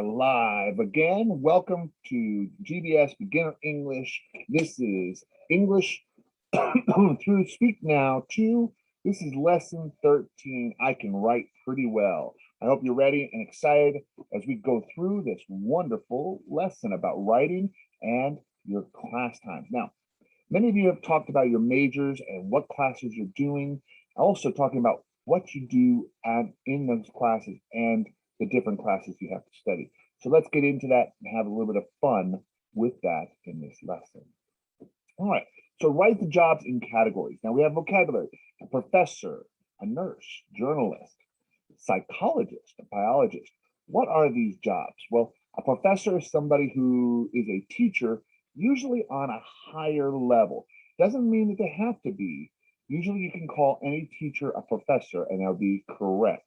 are live again. Welcome to GBS Beginner English. This is English through Speak Now 2. This is lesson 13. I can write pretty well. I hope you're ready and excited as we go through this wonderful lesson about writing and your class times. Now, many of you have talked about your majors and what classes you're doing. Also talking about what you do in those classes and the different classes you have to study. So let's get into that and have a little bit of fun with that in this lesson. All right, so write the jobs in categories. Now we have vocabulary: a professor, a nurse, journalist, psychologist, a biologist. What are these jobs? Well, a professor is somebody who is a teacher, usually on a higher level. Doesn't mean that they have to be. Usually you can call any teacher a professor and they'll be correct.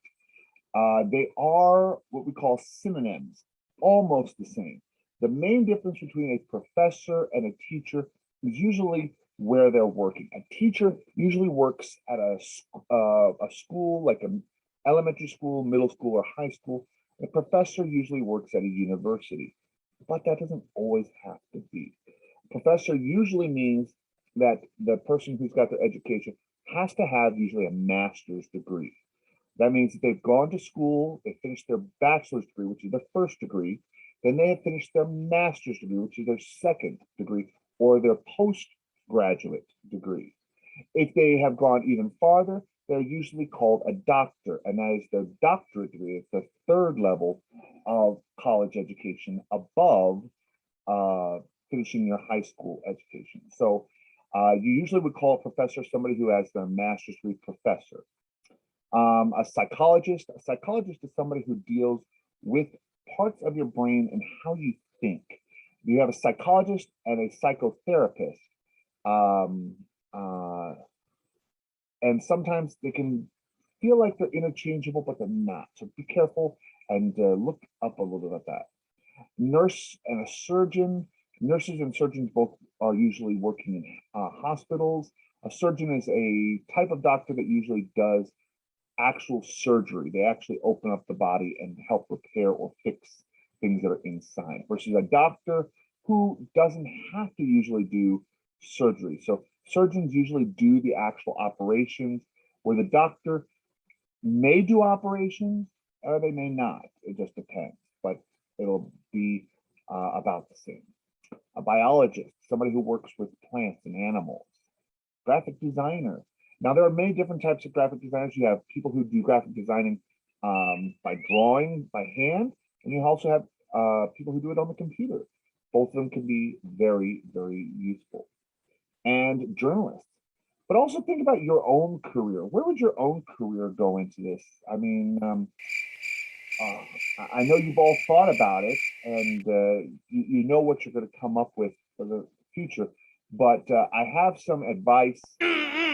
They are what we call synonyms, almost the same. The main difference between a professor and a teacher is usually where they're working. A teacher usually works at a school, like an elementary school, middle school, or high school. A professor usually works at a university, but that doesn't always have to be. Professor usually means that the person who's got their education has to have usually a master's degree. That means that they've gone to school, they finished their bachelor's degree, which is their first degree, then they have finished their master's degree, which is their second degree, or their postgraduate degree. If they have gone even farther, they're usually called a doctor, and that is their doctorate degree. It's the third level of college education above finishing your high school education. So you usually would call a professor somebody who has their master's degree professor. A psychologist is somebody who deals with parts of your brain and how you think. You have a psychologist and a psychotherapist. And sometimes they can feel like they're interchangeable, but they're not. So be careful and look up a little bit at that. Nurse and a surgeon. Nurses and surgeons both are usually working in hospitals. A surgeon is a type of doctor that usually does actual surgery. They actually open up the body and help repair or fix things that are inside, versus a doctor who doesn't have to usually do surgery. So surgeons usually do the actual operations, where the doctor may do operations or they may not. It just depends, but it'll be about the same. A biologist, somebody who works with plants and animals. Graphic designer. Now, there are many different types of graphic designers. You have people who do graphic designing by drawing by hand, and you also have people who do it on the computer. Both of them can be very, very useful. And journalists. But also think about your own career. Where would your own career go into this? I mean, I know you've all thought about it, and you know what you're going to come up with for the future. But I have some advice.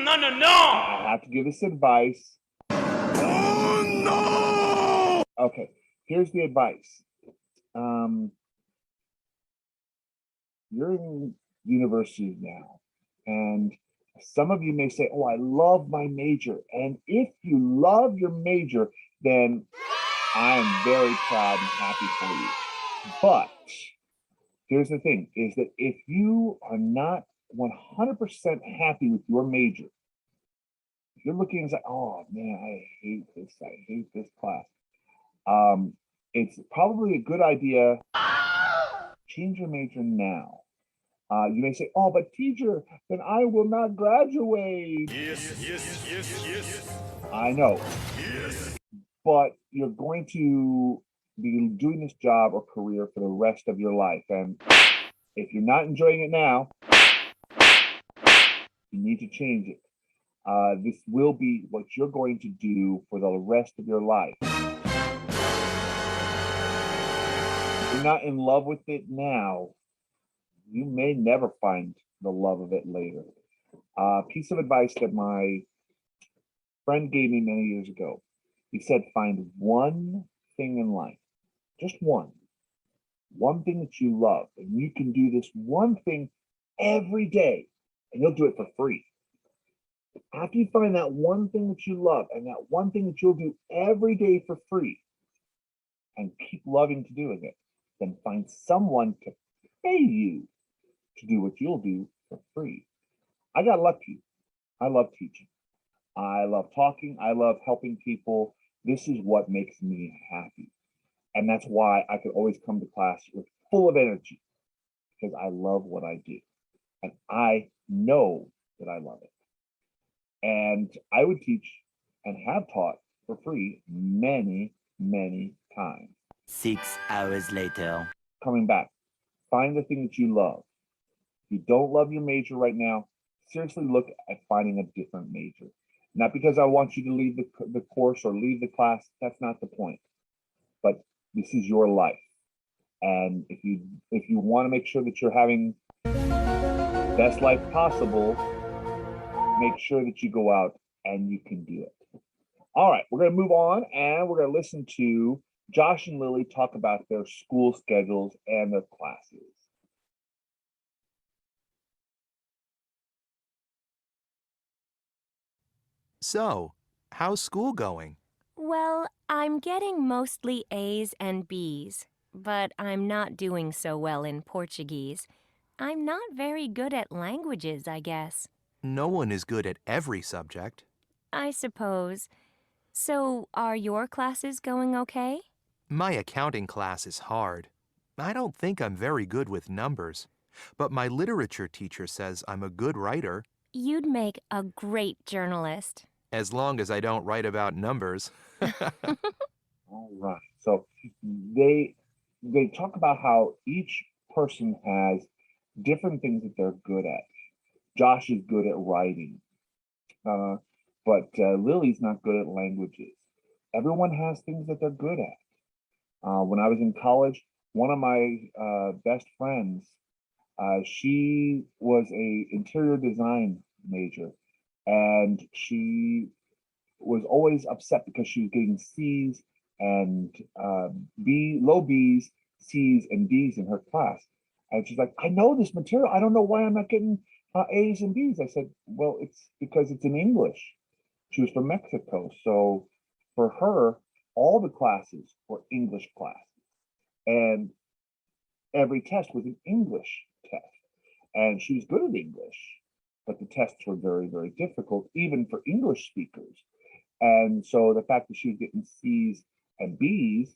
No, no, no! I have to give this advice. Oh, no! Okay, here's the advice. You're in university now, and some of you may say, oh, I love my major. And if you love your major, then I am very proud and happy for you. But here's the thing, is that if you are not 100% happy with your major, if you're looking and say, oh man, I hate this class, it's probably a good idea change your major now. You may say, oh, but teacher, then I will not graduate. yes. I know. Yes. But you're going to be doing this job or career for the rest of your life. And if you're not enjoying it now, you need to change it. This will be what you're going to do for the rest of your life. If you're not in love with it now, you may never find the love of it later. Piece of advice that my friend gave me many years ago. He said, find one thing in life, just one thing that you love, and you can do this one thing every day, and you'll do it for free. After you find that one thing that you love and that one thing that you'll do every day for free, and keep loving to doing it than find someone to pay you to do what you'll do for free. I got lucky. I love teaching. I love talking. I love helping people. This is what makes me happy. And that's why I could always come to class with full of energy because I love what I do. And I know that I love it. And I would teach and have taught for free many, many times. 6 hours later. Coming back, find the thing that you love. If you don't love your major right now, seriously look at finding a different major. Not because I want you to leave the course or leave the class. That's not the point. But this is your life. And if you want to make sure that you're having the best life possible, make sure that you go out and you can do it. All right, we're going to move on and we're going to listen to Josh and Lily talk about their school schedules and their classes. So, how's school going? Well, I'm getting mostly A's and B's, but I'm not doing so well in Portuguese. I'm not very good at languages, I guess. No one is good at every subject. I suppose. So, are your classes going okay? My accounting class is hard. I don't think I'm very good with numbers, but my literature teacher says I'm a good writer. You'd make a great journalist. As long as I don't write about numbers. All right. So they talk about how each person has different things that they're good at. Josh is good at writing, but Lily's not good at languages. Everyone has things that they're good at. When I was in college, one of my best friends, she was a interior design major, and she was always upset because she was getting C's and low B's, C's, and D's in her class. And she's like, I know this material. I don't know why I'm not getting A's and B's. I said, well, it's because it's in English. She was from Mexico. So for her, all the classes were English classes. And every test was an English test. And she was good at English, but the tests were very, very difficult, even for English speakers. And so the fact that she was getting C's and B's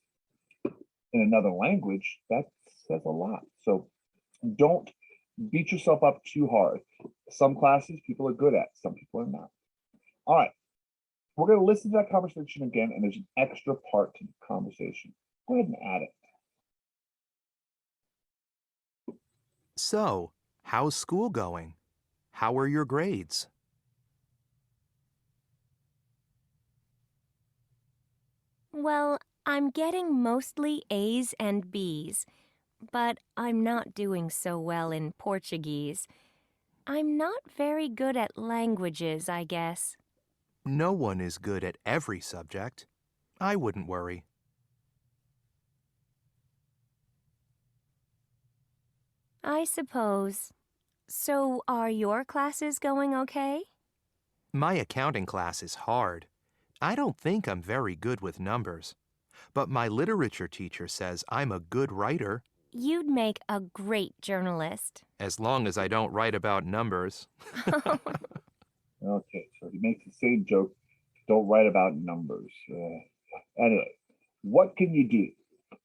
in another language, that says a lot. So don't beat yourself up too hard. Some classes people are good at, some people are not. All right, we're going to listen to that conversation again, and there's an extra part to the conversation. Go ahead and add it. So, how's school going? How are your grades? Well, I'm getting mostly A's and B's, but I'm not doing so well in Portuguese. I'm not very good at languages, I guess. No one is good at every subject. I wouldn't worry. I suppose. So, are your classes going okay? My accounting class is hard. I don't think I'm very good with numbers, but my literature teacher says I'm a good writer. You'd make a great journalist. As long as I don't write about numbers. Okay, so he makes the same joke. Don't write about numbers. Anyway, what can you do?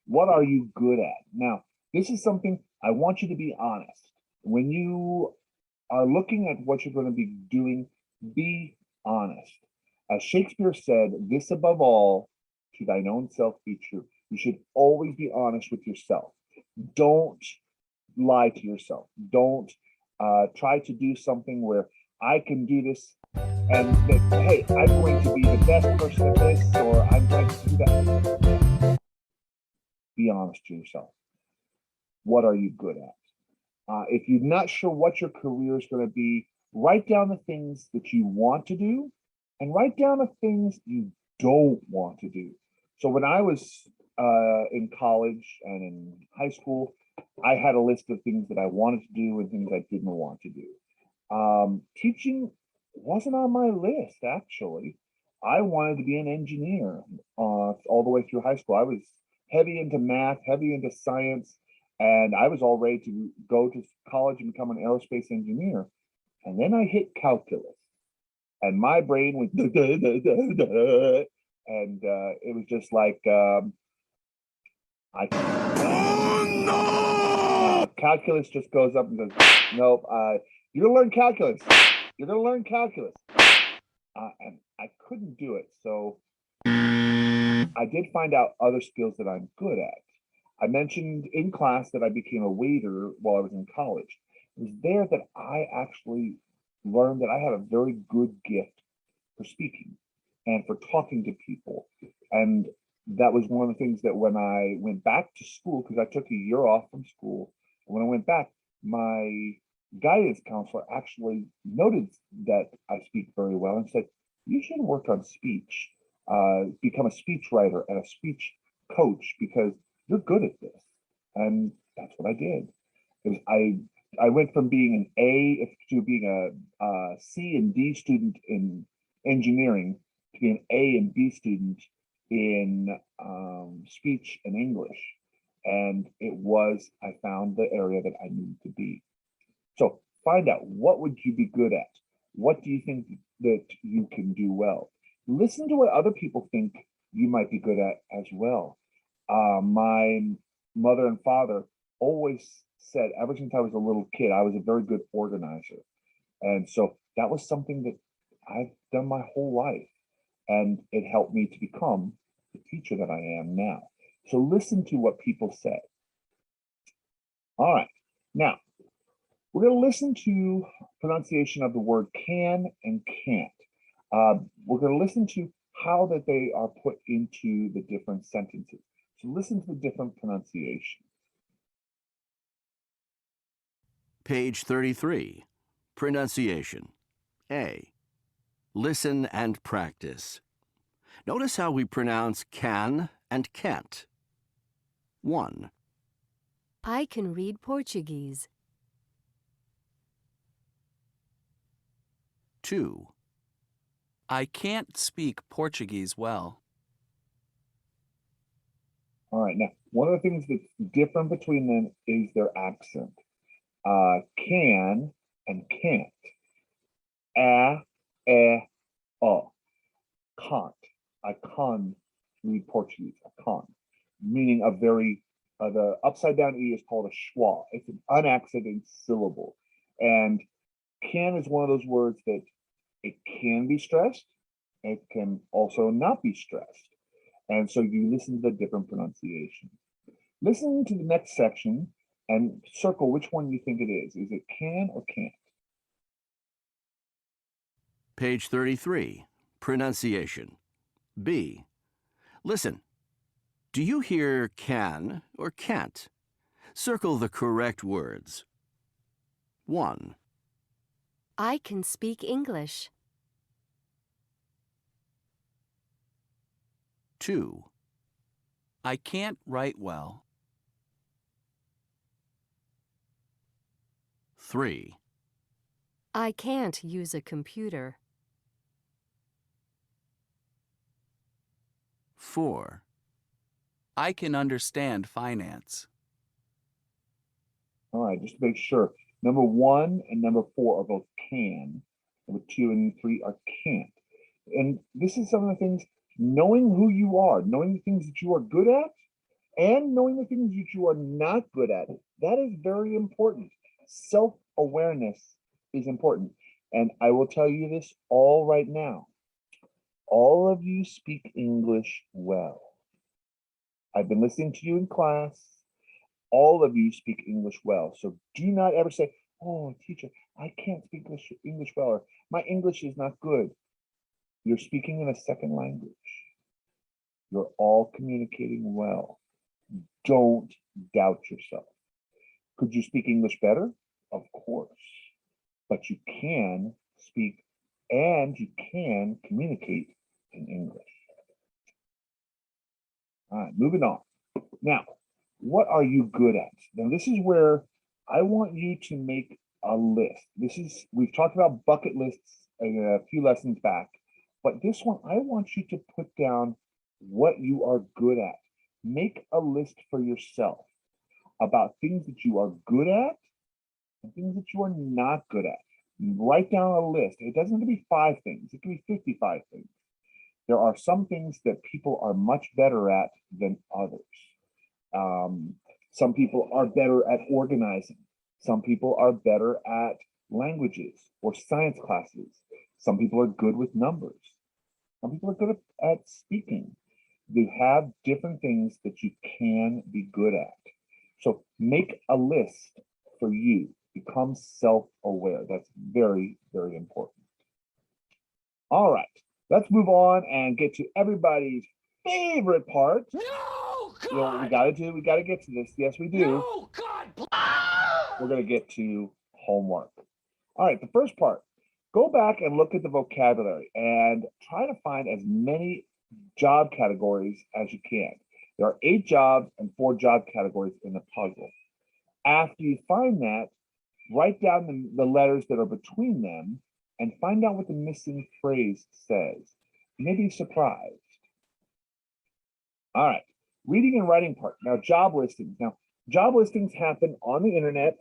What are you good at? Now, this is something I want you to be honest. When you are looking at what you're going to be doing, be honest. As Shakespeare said, this above all, to thine own self be true. You should always be honest with yourself. Don't lie to yourself. Don't try to do something where I can do this and that, hey, I'm going to be the best person at this, or I'm going to do that. Be honest to yourself. What are you good at? If you're not sure what your career is going to be, write down the things that you want to do and write down the things you don't want to do. So when I was in college and in high school, I had a list of things that I wanted to do and things I didn't want to do. Teaching wasn't on my list, actually. I wanted to be an engineer all the way through high school. I was heavy into math, heavy into science, and I was all ready to go to college and become an aerospace engineer. And then I hit calculus, and my brain went, duh, duh, duh, duh, duh, and it was just like calculus just goes up and goes, nope, you're gonna learn calculus. You're gonna learn calculus. And I couldn't do it. So I did find out other skills that I'm good at. I mentioned in class that I became a waiter while I was in college. It was there that I actually learned that I had a very good gift for speaking and for talking to people. And that was one of the things that when I went back to school, because I took a year off from school, and when I went back, my guidance counselor actually noted that I speak very well and said, you should work on speech, become a speech writer and a speech coach because you're good at this. And that's what I did. I went from being an A to being a C and D student in engineering to be an A and B student in speech and English. And I found the area that I needed to be. So find out, what would you be good at? What do you think that you can do well? Listen to what other people think you might be good at as well. My mother and father always said, ever since I was a little kid, I was a very good organizer. And so that was something that I've done my whole life. And it helped me to become the teacher that I am now. So listen to what people say. All right. Now, we're going to listen to pronunciation of the word can and can't. We're going to listen to how that they are put into the different sentences. So listen to the different pronunciation. Page 33. Pronunciation. A. Listen and practice. Notice how we pronounce can and can't. 1, I can read Portuguese. 2, I can't speak Portuguese well. All right. Now, one of the things that's different between them is their accent. Can and can't. Can't. I can't read Portuguese. I can't. Meaning a very, the upside down E is called a schwa. It's an unaccented syllable. And can is one of those words that it can be stressed. It can also not be stressed. And so you listen to the different pronunciation. Listen to the next section and circle which one you think it is. Is it can or can't? Page 33. Pronunciation. B. Listen. Do you hear can or can't? Circle the correct words. 1, I can speak English. 2, I can't write well. 3, I can't use a computer. 4, I can understand finance. All right, just to make sure. Number 1 and number 4 are both can. Number 2 and 3 are can't. And this is some of the things, knowing who you are, knowing the things that you are good at, and knowing the things that you are not good at. That is very important. Self-awareness is important. And I will tell you this all right now. All of you speak English well. I've been listening to you in class. All of you speak English well. So do not ever say, oh, teacher, I can't speak English well, or my English is not good. You're speaking in a second language. You're all communicating well. Don't doubt yourself. Could you speak English better? Of course. But you can speak and you can communicate in English. All right, moving on. Now, what are you good at? Now, this is where I want you to make a list. We've talked about bucket lists a few lessons back, but this one, I want you to put down what you are good at. Make a list for yourself about things that you are good at and things that you are not good at. Write down a list. It doesn't have to be 5 things, it can be 55 things. There are some things that people are much better at than others. Some people are better at organizing. Some people are better at languages or science classes. Some people are good with numbers. Some people are good at speaking. You have different things that you can be good at. So make a list for you. Become self-aware. That's very, very important. All right, let's move on and get to everybody's favorite part. No, You know what we gotta get to this. Yes, we do. No, God, We're gonna get to homework. All right, the first part. Go back and look at the vocabulary and try to find as many job categories as you can. There are 8 jobs and 4 job categories in the puzzle. After you find that, write down the letters that are between them and find out what the missing phrase says. You may be surprised. All right, reading and writing part. Now, job listings. Now, job listings happen on the internet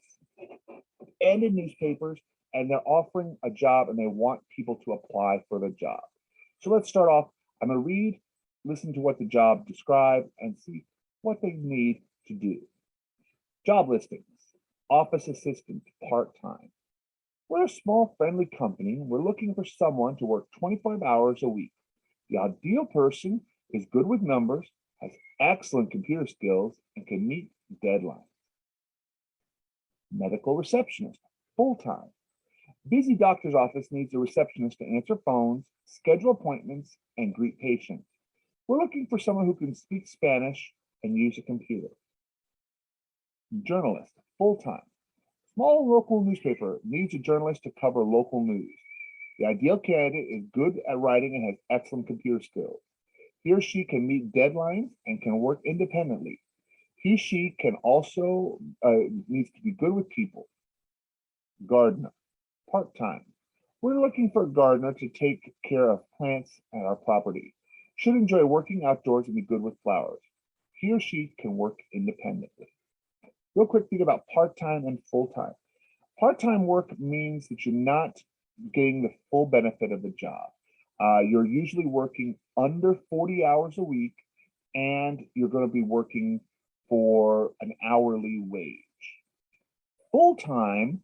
and in newspapers, and they're offering a job and they want people to apply for the job. So let's start off. I'm going to read, listen to what the job describes, and see what they need to do. Job listings. Office assistant, part-time. We're a small, friendly company. We're looking for someone to work 25 hours a week. The ideal person is good with numbers, has excellent computer skills, and can meet deadlines. Medical receptionist, full-time. Busy doctor's office needs a receptionist to answer phones, schedule appointments, and greet patients. We're looking for someone who can speak Spanish and use a computer. Journalist, full-time. Small local newspaper needs a journalist to cover local news. The ideal candidate is good at writing and has excellent computer skills. He or she can meet deadlines and can work independently. She can also needs to be good with people. Gardener, part-time. We're looking for a gardener to take care of plants at our property. Should enjoy working outdoors and be good with flowers. He or she can work independently. Real quick thing about part-time and full-time. Part-time work means that you're not getting the full benefit of the job. You're usually working under 40 hours a week, and you're going to be working for an hourly wage. Full-time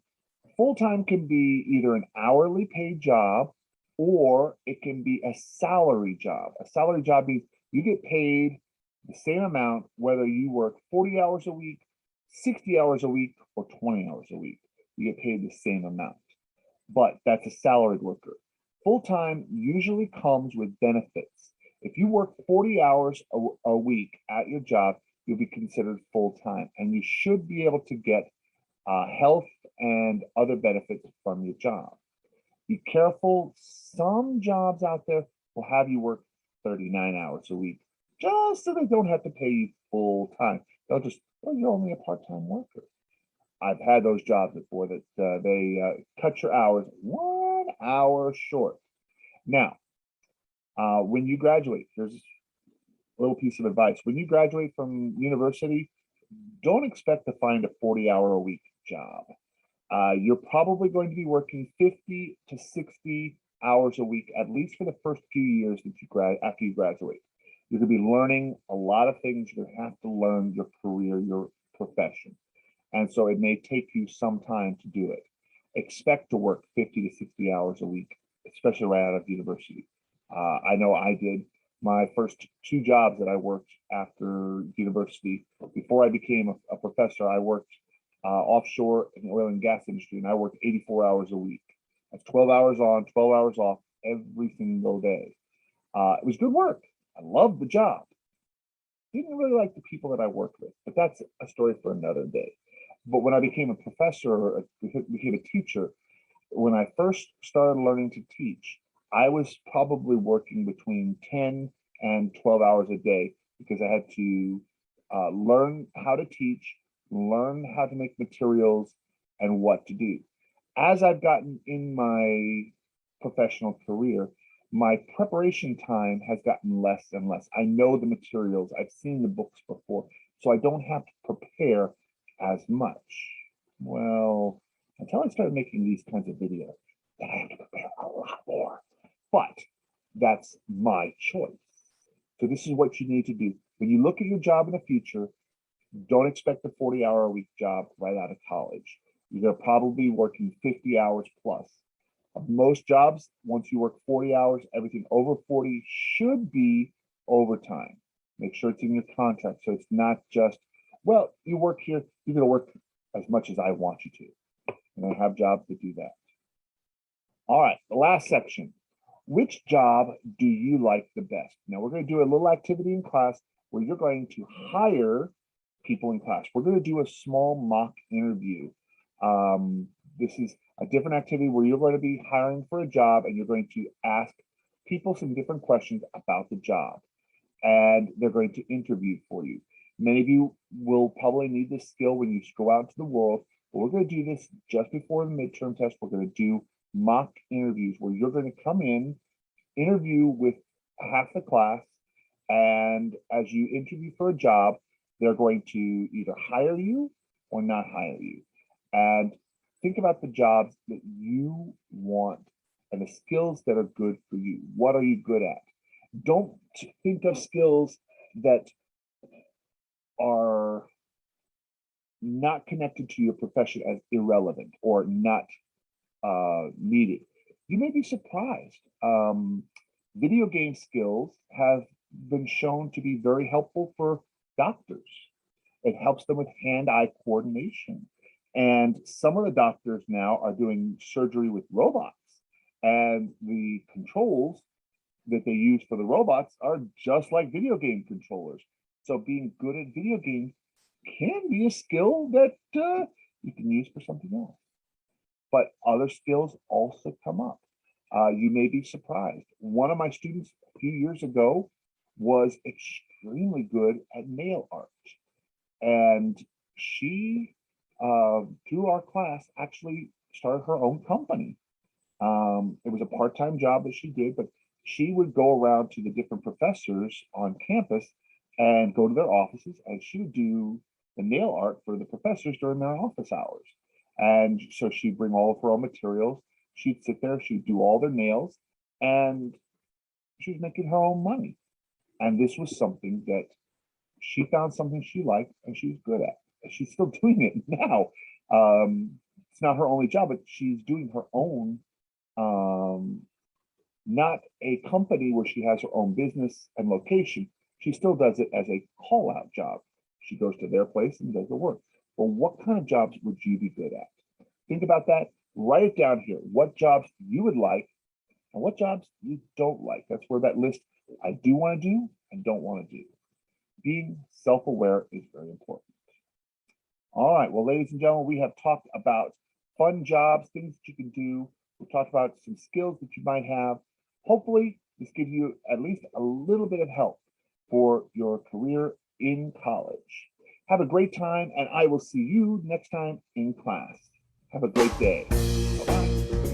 can be either an hourly paid job or it can be a salary job. A salary job means you get paid the same amount whether you work 40 hours a week, 60 hours a week, or 20 hours a week. You get paid the same amount, but that's a salaried worker. Full-time usually comes with benefits. If you work 40 hours a week at your job, you'll be considered full-time, and you should be able to get health and other benefits from your job. Be careful. Some jobs out there will have you work 39 hours a week just so they don't have to pay you full time. They'll just, well, you're only a part-time worker. I've had those jobs before that they cut your hours 1 hour short. Now, when you graduate, here's a little piece of advice. When you graduate from university, don't expect to find a 40-hour-a-week job. You're probably going to be working 50 to 60 hours a week, at least for the first few years that after you graduate. You're going to be learning a lot of things. You're going to have to learn your career, your profession. And so it may take you some time to do it. Expect to work 50 to 60 hours a week, especially right out of university. I know I did. My first 2 jobs that I worked after university, before I became a professor, I worked offshore in the oil and gas industry, and I worked 84 hours a week. That's 12 hours on, 12 hours off every single day. It was good work. I loved the job. Didn't really like the people that I worked with, but that's a story for another day. But when I became a professor, or became a teacher, when I first started learning to teach, I was probably working between 10 and 12 hours a day because I had to learn how to teach, learn how to make materials, and what to do. As I've gotten in my professional career, My preparation time has gotten less and less. I know the materials, I've seen the books before, so I don't have to prepare as much. Well, until I started making these kinds of videos, then I have to prepare a lot more. But that's my choice. So this is what you need to do. When you look at your job in the future, don't expect a 40-hour-a-week job right out of college. You're going to probably be working 50 hours plus. Most jobs, once you work 40 hours, everything over 40 should be overtime. Make sure it's in your contract so it's not just, well, you work here, you're going to work as much as I want you to. And I have jobs that do that. All right, the last section. Which job do you like the best? Now we're going to do a little activity in class where you're going to hire people in class. We're going to do a small mock interview. This is a different activity where you're going to be hiring for a job and you're going to ask people some different questions about the job. And they're going to interview for you. Many of you will probably need this skill when you go out into the world, but we're going to do this just before the midterm test. We're going to do mock interviews where you're going to come in, interview with half the class, and as you interview for a job, they're going to either hire you or not hire you. And think about the jobs that you want and the skills that are good for you. What are you good at? Don't think of skills that are not connected to your profession as irrelevant or not needed. You may be surprised. Video game skills have been shown to be very helpful for doctors. It helps them with hand-eye coordination. And some of the doctors now are doing surgery with robots. And the controls that they use for the robots are just like video game controllers. So being good at video games can be a skill that you can use for something else. But other skills also come up. You may be surprised. One of my students a few years ago was extremely good at nail art. And she, through our class, actually started her own company. It was a part-time job that she did, but she would go around to the different professors on campus and go to their offices, and she would do the nail art for the professors during their office hours. And so she'd bring all of her own materials. She'd sit there, she'd do all their nails, and she was making her own money. And this was something that she found something she liked and she was good at. And she's still doing it now. It's not her only job, but she's doing her own, not a company where she has her own business and location. She still does it as a call-out job. She goes to their place and does the work. Well, what kind of jobs would you be good at? Think about that. Write it down here. What jobs you would like and what jobs you don't like. That's where that list I do want to do and don't want to do. Being self-aware is very important. All right, well, ladies and gentlemen, we have talked about fun jobs, things that you can do. We've talked about some skills that you might have. Hopefully, this gives you at least a little bit of help for your career in college. Have a great time, and I will see you next time in class. Have a great day. Bye-bye.